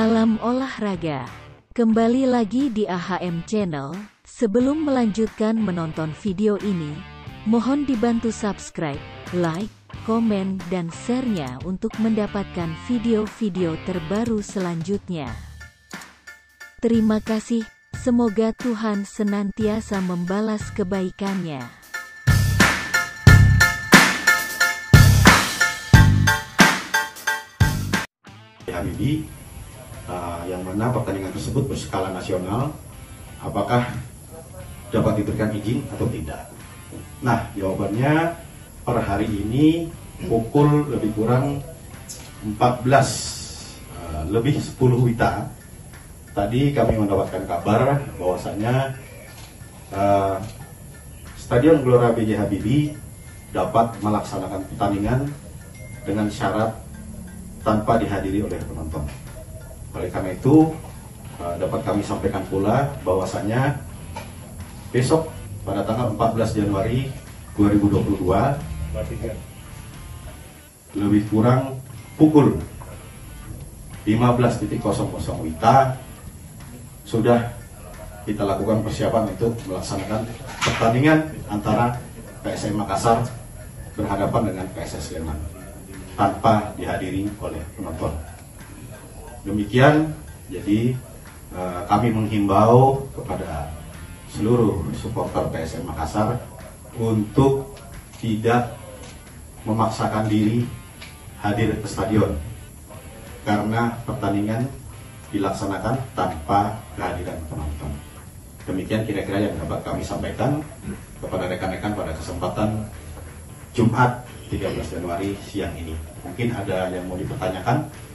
Salam olahraga. Kembali lagi di AHM Channel. Sebelum melanjutkan menonton video ini, mohon dibantu subscribe, like, komen, dan share-nya untuk mendapatkan video-video terbaru selanjutnya. Terima kasih. Semoga Tuhan senantiasa membalas kebaikannya. Habibie, yang mana pertandingan tersebut berskala nasional, apakah dapat diberikan izin atau tidak? Nah, jawabannya per hari ini pukul lebih kurang 14 lebih 10 WITA. Tadi kami mendapatkan kabar bahwasanya Stadion Gelora B.J. Habibie dapat melaksanakan pertandingan dengan syarat tanpa dihadiri oleh penonton. Oleh karena itu, dapat kami sampaikan pula bahwasanya besok pada tanggal 14 Januari 2022 lebih kurang pukul 15.00 WITA sudah kita lakukan persiapan untuk melaksanakan pertandingan antara PSM Makassar berhadapan dengan PSS Sleman tanpa dihadiri oleh penonton. Demikian, jadi kami menghimbau kepada seluruh supporter PSM Makassar untuk tidak memaksakan diri hadir ke stadion karena pertandingan dilaksanakan tanpa kehadiran penonton. Demikian kira-kira yang dapat kami sampaikan kepada rekan-rekan pada kesempatan Jumat 13 Januari siang ini. Mungkin ada yang mau dipertanyakan?